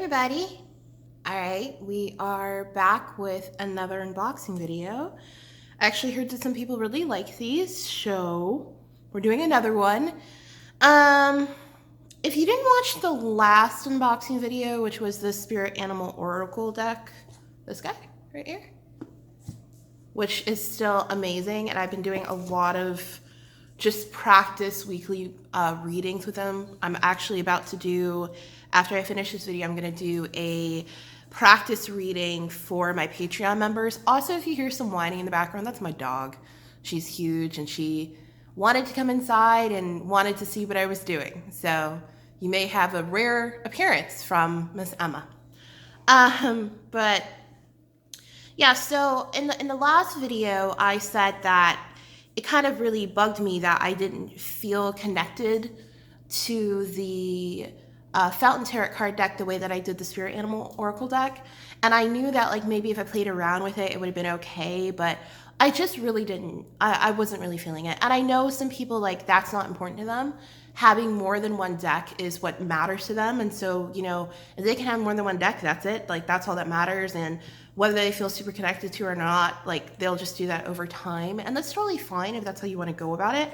everybody. All right, we are back with another unboxing video. I actually heard that some people really like these, so we're doing another one. If you didn't watch the last unboxing video, which was the Spirit Animal Oracle deck, this guy right here, which is still amazing, and I've been doing a lot of just practice weekly readings with them. I'm actually about to do, after I finish this video, I'm going to do a practice reading for my Patreon members. Also, if you hear some whining in the background, that's my dog. She's huge and she wanted to come inside and wanted to see what I was doing. So you may have a rare appearance from Miss Emma. But yeah, so in the last video, I said that it kind of really bugged me that I didn't feel connected to the Fountain Tarot card deck the way that I did the Spirit Animal Oracle deck. And I knew that like maybe if I played around with it, it would have been okay, but I just really didn't. I wasn't really feeling it. And I know some people, like, that's not important to them. Having more than one deck is what matters to them. And so, you know, if they can have more than one deck, that's it. Like, that's all that matters. And whether they feel super connected to or not, like, they'll just do that over time. And that's totally fine if that's how you want to go about it.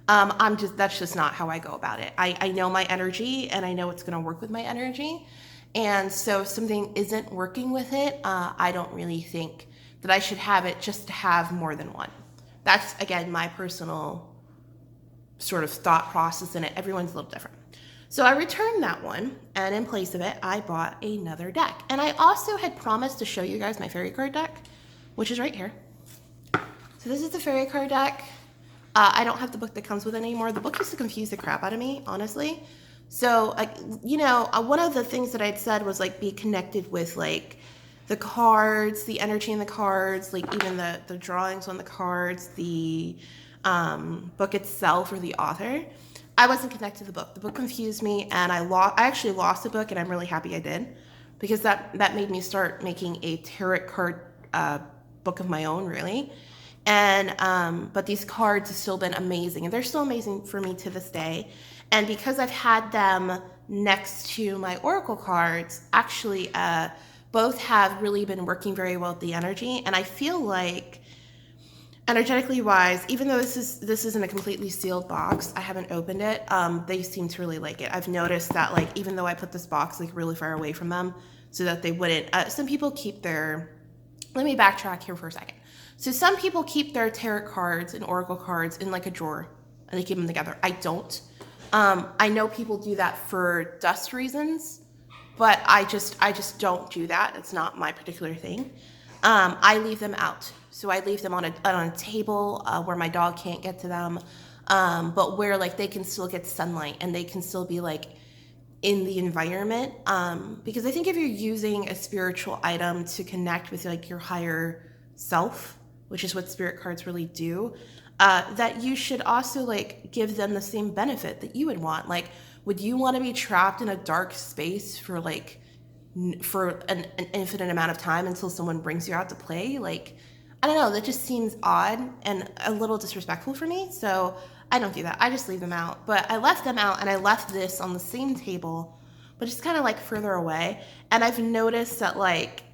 That's just not how I go about it. I know my energy and I know it's going to work with my energy. And so if something isn't working with it, I don't really think that I should have it just to have more than one. That's, again, my personal sort of thought process in it. Everyone's a little different. So I returned that one, and in place of it, I bought another deck. And I also had promised to show you guys my fairy card deck, which is right here. So this is the fairy card deck. I don't have the book that comes with it anymore. The book used to confuse the crap out of me, honestly. So, like, you know, one of the things that I'd said was, like, be connected with, like, the cards, the energy in the cards, like even the drawings on the cards, the book itself or the author. I wasn't connected to the book. The book confused me, and I actually lost the book, and I'm really happy I did, because that made me start making a tarot card book of my own, really. And but these cards have still been amazing, and they're still amazing for me to this day. And because I've had them next to my oracle cards, actually both have really been working very well with the energy. And I feel like, energetically wise, even though this isn't a completely sealed box, I haven't opened it, they seem to really like it. I've noticed that, like, even though I put this box like really far away from them so that they wouldn't, some people keep their, let me backtrack here for a second. So some people keep their tarot cards and oracle cards in like a drawer and they keep them together. I don't. I know people do that for dust reasons, but I just don't do that. It's not my particular thing. I leave them out. So I leave them on a table where my dog can't get to them, but where like they can still get sunlight and they can still be like in the environment. Because I think if you're using a spiritual item to connect with like your higher self, which is what spirit cards really do, that you should also like give them the same benefit that you would want. Like, would you want to be trapped in a dark space for like for an infinite amount of time until someone brings you out to play? Like, I don't know, that just seems odd and a little disrespectful for me. So I don't do that. I just leave them out. But I left them out, and I left this on the same table, but just kind of like further away. And I've noticed that like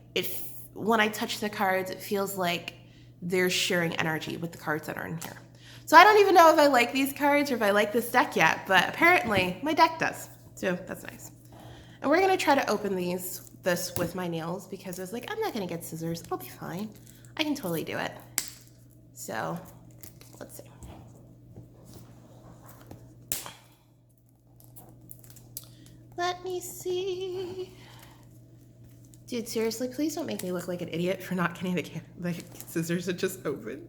when I touch the cards, it feels like they're sharing energy with the cards that are in here. So I don't even know if I like these cards or if I like this deck yet, but apparently my deck does. So that's nice. And we're gonna try to open this with my nails, because I was like, I'm not gonna get scissors. It'll be fine. I can totally do it. So let's see. Let me see. Dude, seriously, please don't make me look like an idiot for not getting the scissors that just open.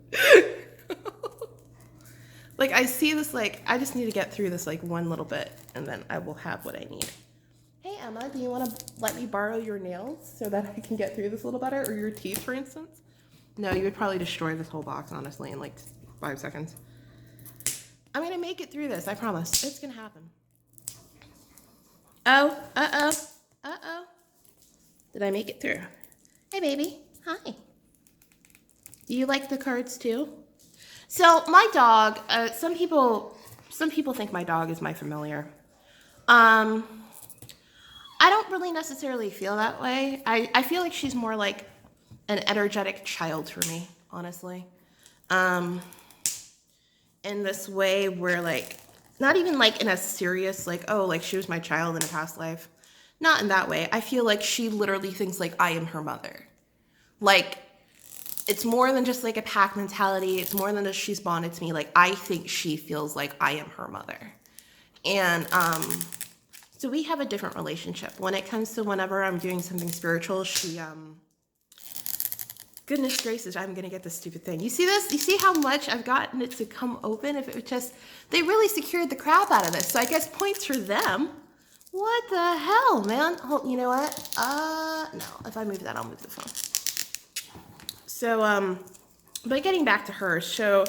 Like, I see this, like, I just need to get through this, like, one little bit, and then I will have what I need. Hey, Emma, do you want to let me borrow your nails so that I can get through this a little better? Or your teeth, for instance? No, you would probably destroy this whole box, honestly, in, like, 5 seconds. I'm going to make it through this, I promise. It's going to happen. Oh, uh-oh. Did I make it through? Hey, baby. Hi. Do you like the cards, too? So, my dog, some people think my dog is my familiar. I don't really necessarily feel that way. I feel like she's more like an energetic child for me, honestly. In this way where like, not even like in a serious, like, oh, like she was my child in a past life. Not in that way. I feel like she literally thinks like I am her mother. Like, it's more than just like a pack mentality. It's more than just she's bonded to me. Like, I think she feels like I am her mother. And so we have a different relationship. When it comes to whenever I'm doing something spiritual, she goodness gracious, I'm gonna get this stupid thing. You see this? You see how much I've gotten it to come open? If it was just, they really secured the crap out of this. So I guess points for them. What the hell, man? Oh, you know what? No, if I move that, I'll move the phone. So, but getting back to her, so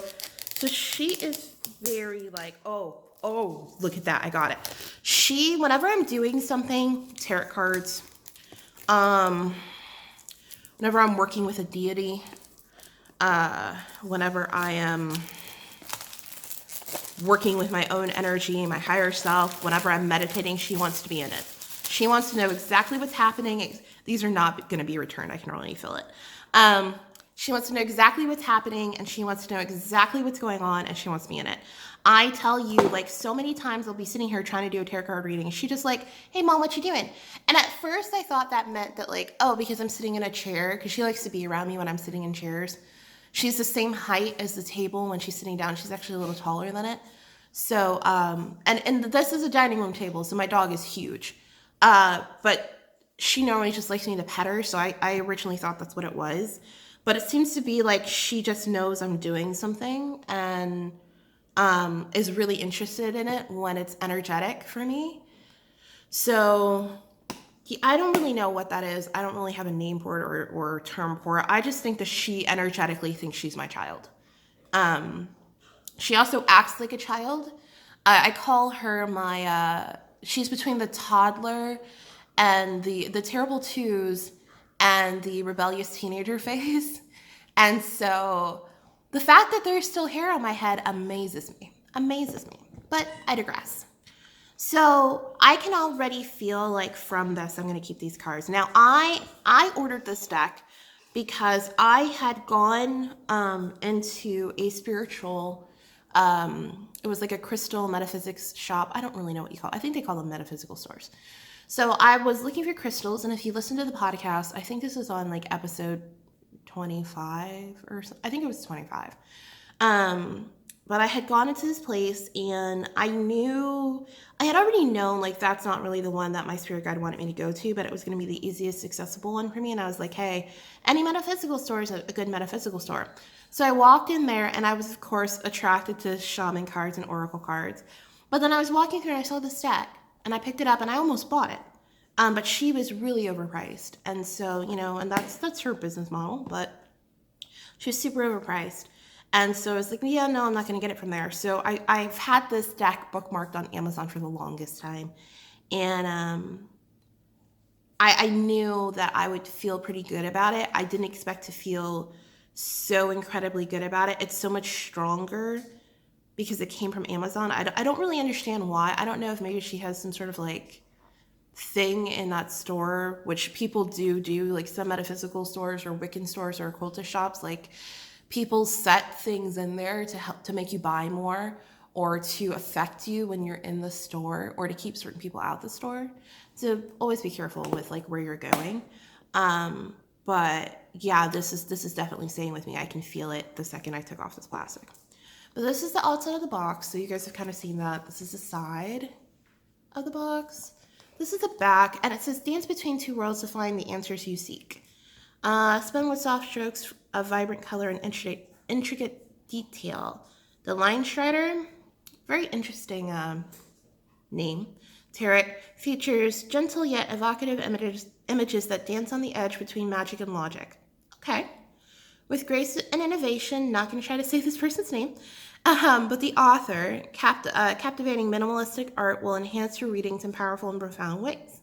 she is very like, oh, look at that, I got it. She, whenever I'm doing something, tarot cards, whenever I'm working with a deity, whenever I am working with my own energy, my higher self, whenever I'm meditating, she wants to be in it. She wants to know exactly what's happening. These are not going to be returned. I can already feel it. She wants to know exactly what's happening, and she wants to know exactly what's going on, and she wants me in it. I tell you, like, so many times I'll be sitting here trying to do a tarot card reading, and she just like, hey, Mom, what you doing? And at first I thought that meant that, like, oh, because I'm sitting in a chair, because she likes to be around me when I'm sitting in chairs. She's the same height as the table when she's sitting down. She's actually a little taller than it. So, and this is a dining room table, so my dog is huge. But she normally just likes me to pet her, so I originally thought that's what it was. But it seems to be like she just knows I'm doing something and is really interested in it when it's energetic for me. So I don't really know what that is. I don't really have a name for it or term for it. I just think that she energetically thinks she's my child. She also acts like a child. I call her my, she's between the toddler and the terrible twos and the rebellious teenager phase. And so the fact that there's still hair on my head amazes me, but I digress. So I can already feel like from this, I'm going to keep these cards. Now I ordered this deck because I had gone into a spiritual, it was like a crystal metaphysics shop. I don't really know what you call it. I think they call them metaphysical stores. So I was looking for crystals, and if you listen to the podcast, I think this is on like episode 25 or so, I think it was 25. But I had gone into this place, and I had already known like that's not really the one that my spirit guide wanted me to go to, but it was going to be the easiest accessible one for me. And I was like, hey, any metaphysical store is a good metaphysical store. So I walked in there, and I was of course attracted to shaman cards and oracle cards. But then I was walking through and I saw this deck, and I picked it up, and I almost bought it. But she was really overpriced. And so, and that's her business model, but she was super overpriced. And so I was like, yeah, no, I'm not going to get it from there. So I've had this deck bookmarked on Amazon for the longest time. And I knew that I would feel pretty good about it. I didn't expect to feel so incredibly good about it. It's so much stronger because it came from Amazon. I don't really understand why. I don't know if maybe she has some sort of like thing in that store, which people do, like some metaphysical stores or Wiccan stores or occultist shops, like people set things in there to help to make you buy more or to affect you when you're in the store or to keep certain people out the store. So always be careful with like where you're going. But yeah, this is definitely staying with me. I can feel it the second I took off this plastic. But this is the outside of the box, so you guys have kind of seen that. This is the side of the box. This is the back, and it says, dance between two worlds to find the answers you seek. Spin with soft strokes of vibrant color and intricate detail. The Linestrider, very interesting name. Tarot features gentle yet evocative images that dance on the edge between magic and logic. Okay. With grace and innovation, not going to try to say this person's name, but the author, captivating minimalistic art will enhance your readings in powerful and profound ways.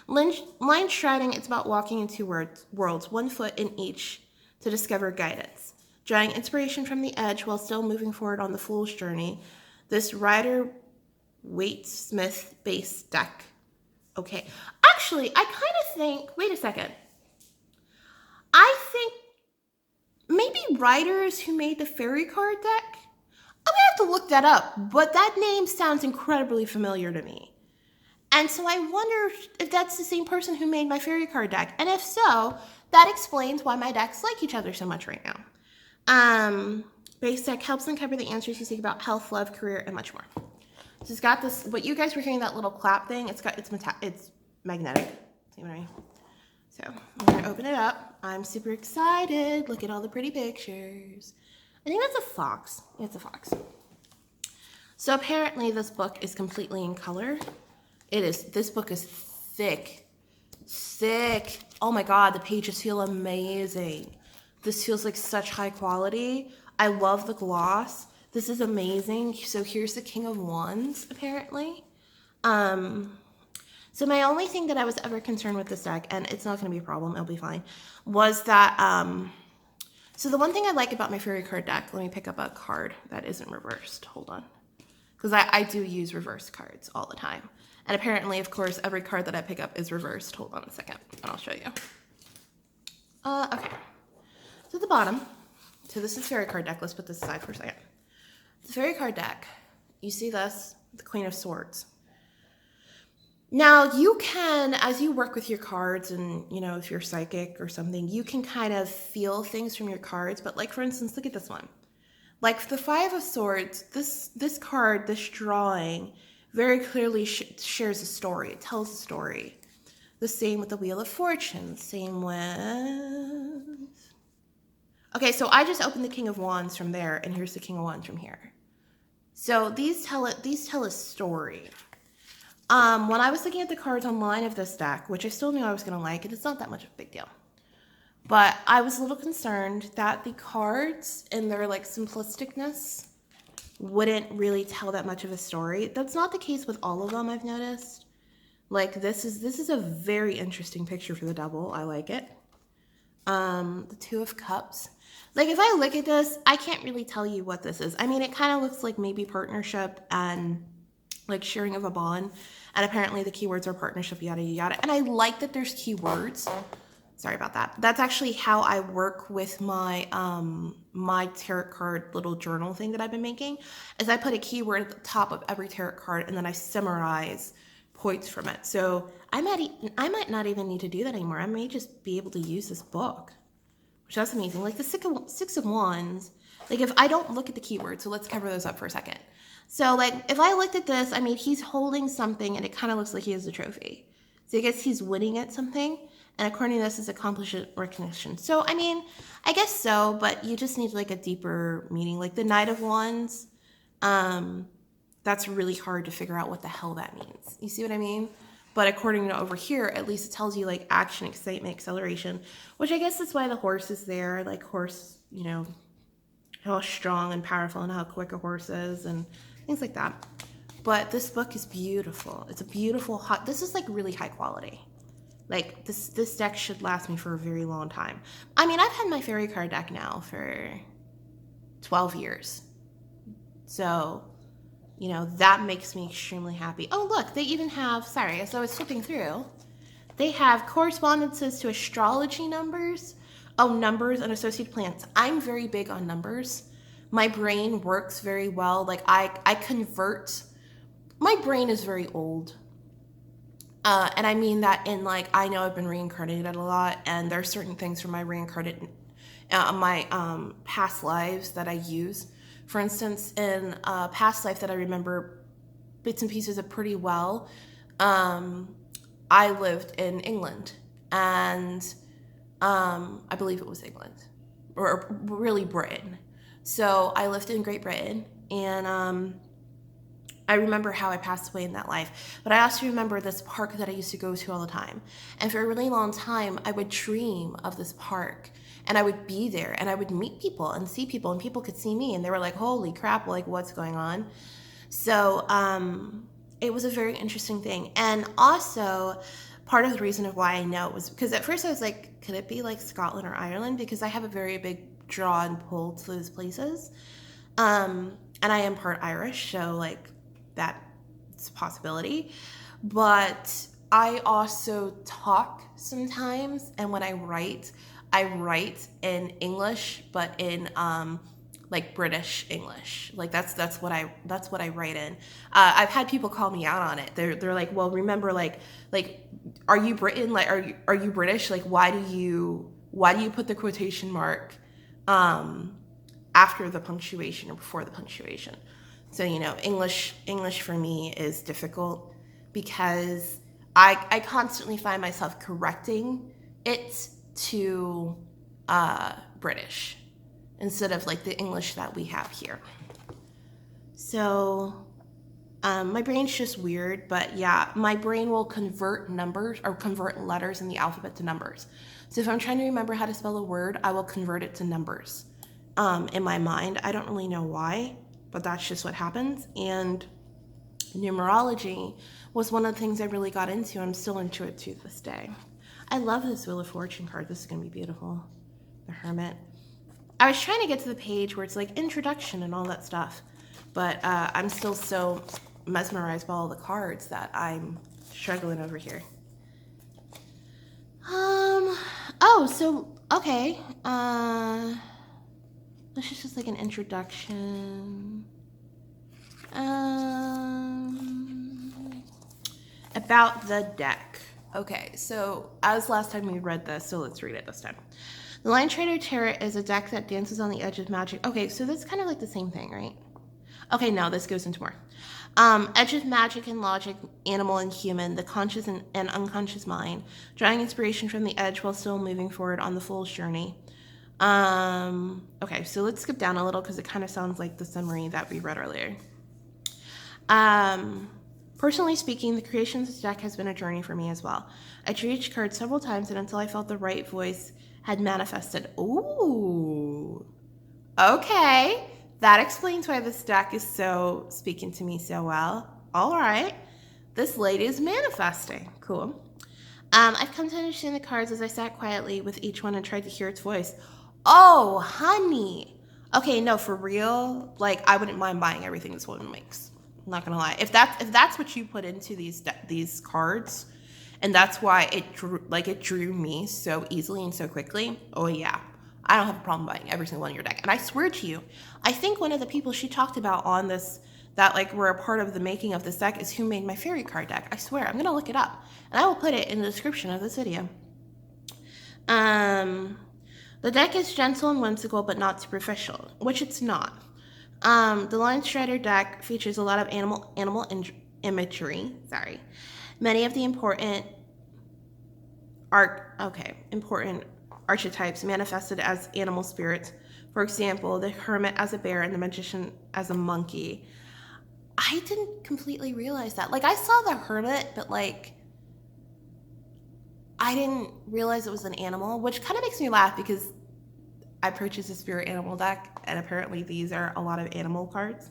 Line striding, it's about walking in two worlds, 1 foot in each, to discover guidance. Drawing inspiration from the edge while still moving forward on the fool's journey, this Rider-Waite-Smith-based deck okay. Actually, I kind of think, wait a second. I think maybe writers who made the fairy card deck. I'm gonna have to look that up, but that name sounds incredibly familiar to me. And so I wonder if that's the same person who made my fairy card deck. And if so, that explains why my decks like each other so much right now. Base deck helps uncover the answers you seek about health, love, career, and much more. So it's got this, what you guys were hearing, that little clap thing, it's magnetic. See what I mean? So I'm gonna open it up. I'm super excited. Look at all the pretty pictures. I think that's a fox. It's a fox. So apparently this book is completely in color. It is. This book is thick. Thick. Oh my God, the pages feel amazing. This feels like such high quality. I love the gloss. This is amazing. So here's the King of Wands, apparently. So my only thing that I was ever concerned with this deck, and it's not going to be a problem, it'll be fine, was that, so the one thing I like about my fairy card deck, let me pick up a card that isn't reversed. Hold on. Because I do use reverse cards all the time. And apparently, of course, every card that I pick up is reversed. Hold on a second, and I'll show you. Okay. So at the bottom, so this is fairy card deck. Let's put this aside for a second. The fairy card deck, you see this, the Queen of Swords. Now, you can, as you work with your cards and, you know, if you're psychic or something, you can kind of feel things from your cards. But like, for instance, look at this one. Like the Five of Swords, this card, this drawing, very clearly shares a story. It tells a story. The same with the Wheel of Fortune. Same with... Okay, so I just opened the King of Wands from there, and here's the King of Wands from here. So these tell a story. When I was looking at the cards online of this deck, which I still knew I was going to like, and it's not that much of a big deal, but I was a little concerned that the cards in their like simplisticness wouldn't really tell that much of a story. That's not the case with all of them, I've noticed. Like this is a very interesting picture for the Devil. I like it. The Two of Cups. Like if I look at this, I can't really tell you what this is. I mean, it kind of looks like maybe partnership and like sharing of a bond, and apparently the keywords are partnership, yada yada. And I like that there's keywords. Sorry about that. That's actually how I work with my my tarot card little journal thing that I've been making, is I put a keyword at the top of every tarot card and then I summarize points from it. So I might not even need to do that anymore. I may just be able to use this book, which that's amazing. Like the Six of Wands, like if I don't look at the keywords, so let's cover those up for a second. So like if I looked at this, I mean, he's holding something and it kind of looks like he has a trophy. So I guess he's winning at something. And according to this, is accomplishment recognition. So, I mean, I guess so, but you just need like a deeper meaning. Like the Knight of Wands, that's really hard to figure out what the hell that means. You see what I mean? But according to over here, at least it tells you like action, excitement, acceleration, which I guess is why the horse is there. Like horse, you know, how strong and powerful and how quick a horse is and things like that. But this book is beautiful. It's a beautiful, this is like really high quality. Like this deck should last me for a very long time. I mean, I've had my fairy card deck now for 12 years. So, you know, that makes me extremely happy. Oh, look, they even have, sorry, as I was flipping through, they have correspondences to astrology numbers. Oh, numbers and associated planets. I'm very big on numbers. My brain works very well. Like I convert, my brain is very old. And I mean that in like, I know I've been reincarnated a lot, and there are certain things from my reincarnated, past lives that I use. For instance, in a past life that I remember bits and pieces of pretty well, I lived in England, and I believe it was England, or really Britain. So I lived in Great Britain, and I remember how I passed away in that life, but I also remember this park that I used to go to all the time. And for a really long time, I would dream of this park, and I would be there, and I would meet people and see people, and people could see me, and they were like, holy crap, like what's going on? So it was a very interesting thing. And also part of the reason of why I know it was because at first I was like, could it be like Scotland or Ireland? Because I have a very big draw and pull to those places. And I am part Irish, so like, that's a possibility. But I also talk sometimes, and when I write in English, but in like British English. Like that's what I write in. I've had people call me out on it. They're like, well, remember, like are you Britain? Like are you British? Like why do you put the quotation mark after the punctuation or before the punctuation? So, you know, English for me is difficult because I constantly find myself correcting it to British instead of like the English that we have here. So my brain's just weird, but yeah, my brain will convert numbers or convert letters in the alphabet to numbers. So if I'm trying to remember how to spell a word, I will convert it to numbers in my mind. I don't really know why, but that's just what happens. And numerology was one of the things I really got into. I'm still into it to this day. I love this Wheel of Fortune card. This is going to be beautiful. The Hermit. I was trying to get to the page where it's like introduction and all that stuff, but I'm still so mesmerized by all the cards that I'm struggling over here. Oh, so, okay. This is just like an introduction. About the deck. Okay, so as last time we read this, so let's read it this time. The Linestrider Tarot is a deck that dances on the edge of magic. Okay, so that's kind of like the same thing, right? Okay, no, this goes into more. Edge of magic and logic, animal and human, the conscious and unconscious mind, drawing inspiration from the edge while still moving forward on the fool's journey. Okay, so let's skip down a little because it kind of sounds like the summary that we read earlier. Personally speaking, the creation of this deck has been a journey for me as well. I drew each card several times and until I felt the right voice had manifested. Ooh, okay. That explains why this deck is so speaking to me so well. All right. This lady is manifesting. Cool. I've come to understand the cards as I sat quietly with each one and tried to hear its voice. Oh, honey. Okay, no, for real. Like, I wouldn't mind buying everything this woman makes. I'm not gonna lie. If that's what you put into these cards, and that's why it drew me so easily and so quickly. Oh yeah. I don't have a problem buying every single one of your deck. And I swear to you, I think one of the people she talked about on this, that like were a part of the making of this deck, is who made my fairy card deck. I swear, I'm going to look it up. And I will put it in the description of this video. The deck is gentle and whimsical, but not superficial, which it's not. The Linestrider deck features a lot of animal imagery. Sorry. Many of the important archetypes manifested as animal spirits. For example, the Hermit as a bear and the Magician as a monkey. I didn't completely realize that. Like, I saw the Hermit, but like, I didn't realize it was an animal, which kind of makes me laugh because I purchased a spirit animal deck, and apparently these are a lot of animal cards.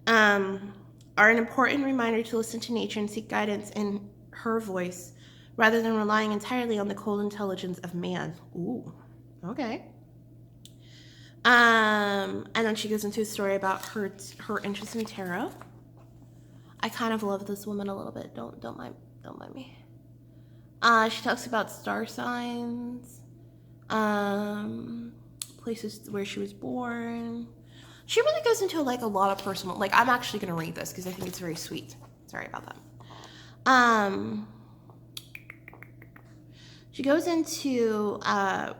Are an important reminder to listen to nature and seek guidance in her voice, rather than relying entirely on the cold intelligence of man. Ooh, okay. And then she goes into a story about her interest in tarot. I kind of love this woman a little bit. Don't mind me. She talks about star signs, places where she was born. She really goes into like a lot of personal. Like, I'm actually gonna read this because I think it's very sweet. Sorry about that. She goes into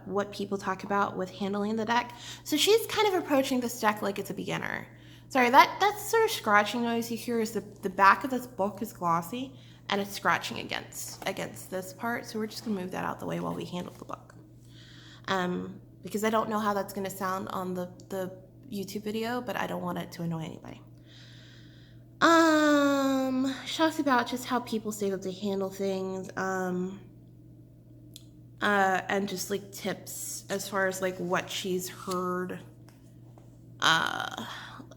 what people talk about with handling the deck. So she's kind of approaching this deck like it's a beginner. Sorry, that sort of scratching noise you hear is the back of this book is glossy and it's scratching against this part. So we're just gonna move that out the way while we handle the book. Because I don't know how that's gonna sound on the YouTube video, but I don't want it to annoy anybody. She talks about just how people say that they handle things. And just like tips as far as like what she's heard. Let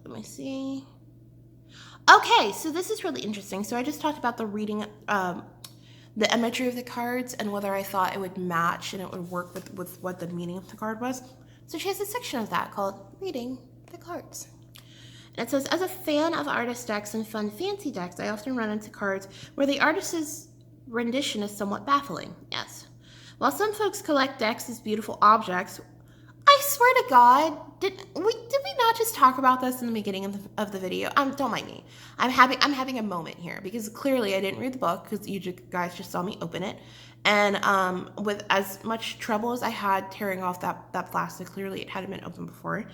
me see. Okay, so this is really interesting. So I just talked about the reading, the imagery of the cards and whether I thought it would match and it would work with what the meaning of the card was. So she has a section of that called Reading the Cards. And it says, as a fan of artist decks and fun fancy decks, I often run into cards where the artist's rendition is somewhat baffling, yes. While some folks collect decks as beautiful objects, I swear to God, did we not just talk about this in the beginning of the video? Don't mind me. I'm having a moment here because clearly I didn't read the book because you guys just saw me open it, and with as much trouble as I had tearing off that plastic, clearly it hadn't been opened before.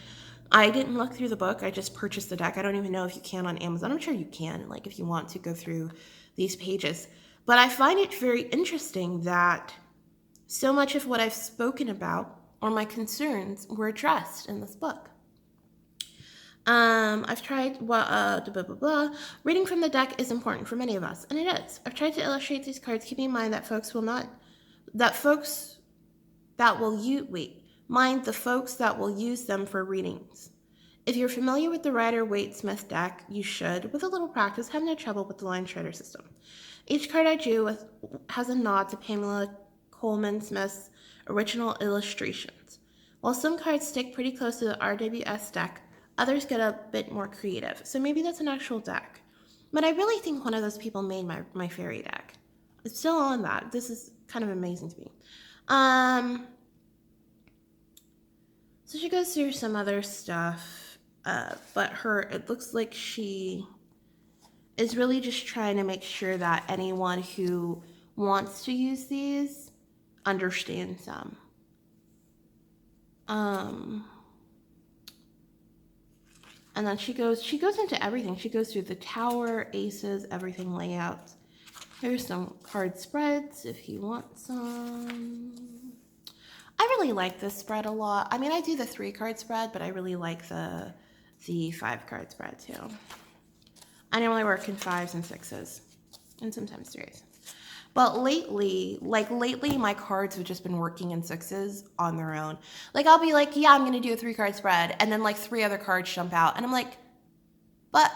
I didn't look through the book. I just purchased the deck. I don't even know if you can on Amazon. I'm sure you can, like if you want to go through these pages. But I find it very interesting that so much of what I've spoken about or my concerns were addressed in this book. I've tried, blah, blah, blah. Reading from the deck is important for many of us, and it is. I've tried to illustrate these cards, keeping in mind that the folks that will use them for readings. If you're familiar with the Rider-Waite-Smith deck, you should, with a little practice, have no trouble with the Linestrider system. Each card I drew has a nod to Pamela Coleman Smith's original illustrations. While some cards stick pretty close to the RWS deck, others get a bit more creative. So maybe that's an actual deck. But I really think one of those people made my fairy deck. It's still on that. This is kind of amazing to me. So she goes through some other stuff, but it looks like she is really just trying to make sure that anyone who wants to use these understands them. And then she goes into everything. She goes through the tower, aces, everything, layouts. Here's some card spreads if you want some. I really like this spread a lot. I mean, I do the 3-card spread, but I really like the 5-card spread too. I normally work in 5s and 6s, and sometimes 3s. But lately, my cards have just been working in 6s on their own. Like, I'll be like, yeah, I'm going to do a 3-card spread, and then, like, 3 other cards jump out, and I'm like, but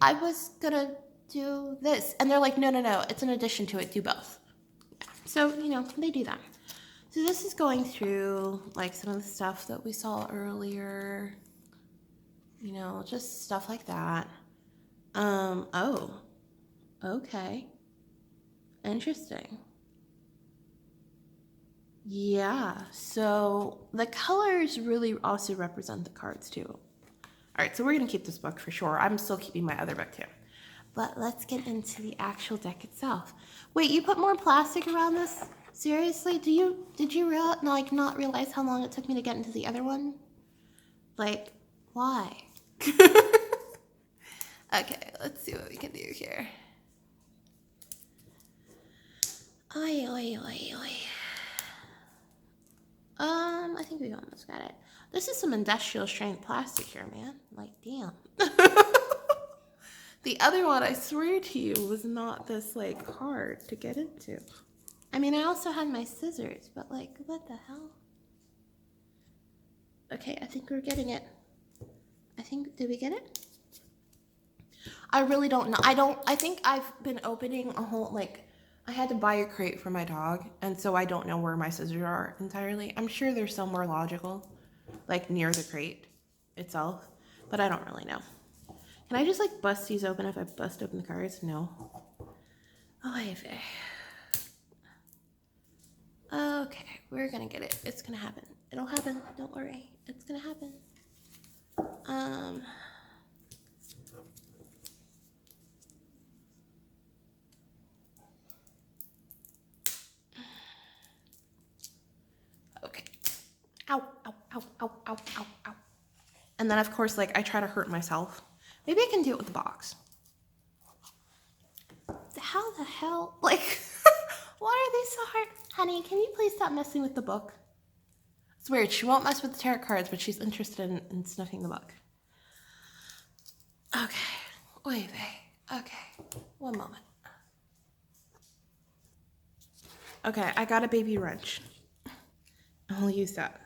I was going to do this. And they're like, no, it's an addition to it, do both. So, they do that. So this is going through, like, some of the stuff that we saw earlier. Just stuff like that. Oh, okay. Interesting. Yeah, so the colors really also represent the cards too. All right, so we're going to keep this book for sure. I'm still keeping my other book too. But let's get into the actual deck itself. Wait, you put more plastic around this? Seriously? Did you not realize how long it took me to get into the other one? Like, why? Okay, let's see what we can do here. Oi. I think we almost got it. This is some industrial strength plastic here, man. Like, damn. The other one, I swear to you, was not this, like, hard to get into. I mean, I also had my scissors, but, like, what the hell? Okay, I think we're getting it. Did we get it? I really don't know. I think I've been opening a whole, like, I had to buy a crate for my dog, and so I don't know where my scissors are entirely. I'm sure they're somewhere logical, like near the crate itself, but I don't really know. Can I just, like, bust these open if I bust open the cards? No. Oh, okay, we're gonna get it. It's gonna happen. It'll happen. Don't worry. It's gonna happen. Okay. Ow. And then, of course, like, I try to hurt myself. Maybe I can do it with the box. How the hell? Like, why are they so hard? Honey, can you please stop messing with the book? It's weird. She won't mess with the tarot cards, but she's interested in sniffing the book. Okay. Wait. Okay. One moment. Okay, I got a baby wrench. I'll use that.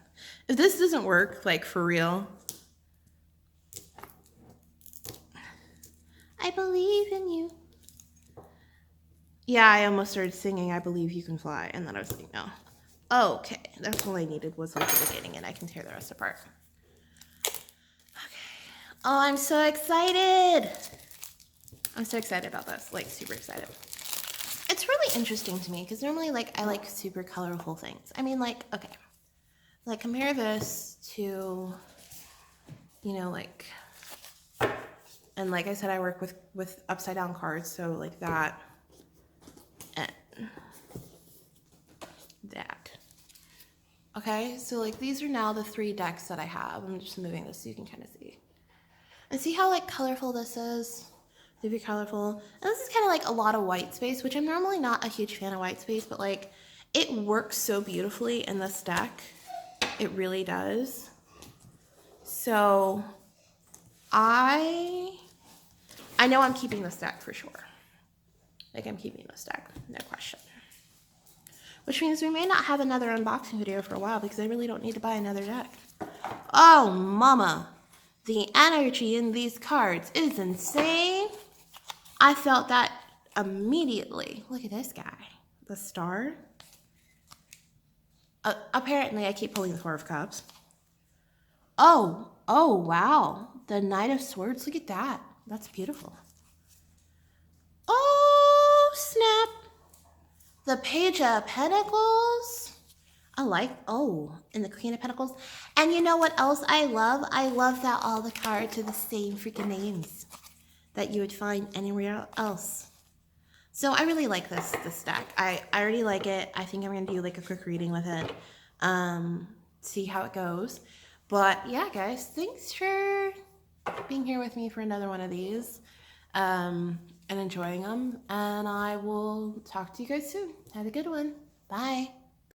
If this doesn't work, like, for real, I believe in you. Yeah, I almost started singing I Believe You Can Fly, and then I was like, no. Okay, that's all I needed was, like, the beginning, and I can tear the rest apart. Okay. Oh, I'm so excited. I'm so excited about this, like, super excited. it's really interesting to me because normally like I like super colorful things. I mean, like, okay, like compare this to, you know, like, and like I said, I work with upside down cards, so like that and that. Okay, so like these are now the 3 decks that I have. I'm just moving this so you can kind of see. And see how like colorful this is? Super colorful. And this is kind of like a lot of white space, which I'm normally not a huge fan of white space, but like it works so beautifully in this deck. It really does. So I know I'm keeping this deck for sure. Like I'm keeping this deck, no question. Which means we may not have another unboxing video for a while because I really don't need to buy another deck. Oh, mama. The energy in these cards is insane. I felt that immediately. Look at this guy. The Star. Apparently, I keep pulling the 4 of Cups. Oh, wow. The Knight of Swords. Look at that. That's beautiful. Oh, snap. The Page of Pentacles. I like, and the Queen of Pentacles. And you know what else I love? I love that all the cards are the same freaking names that you would find anywhere else. So I really like this deck. I already like it. I think I'm going to do like a quick reading with it. See how it goes. But yeah, guys, thanks for being here with me for another one of these. And enjoying them. And I will talk to you guys soon. Have a good one. Bye.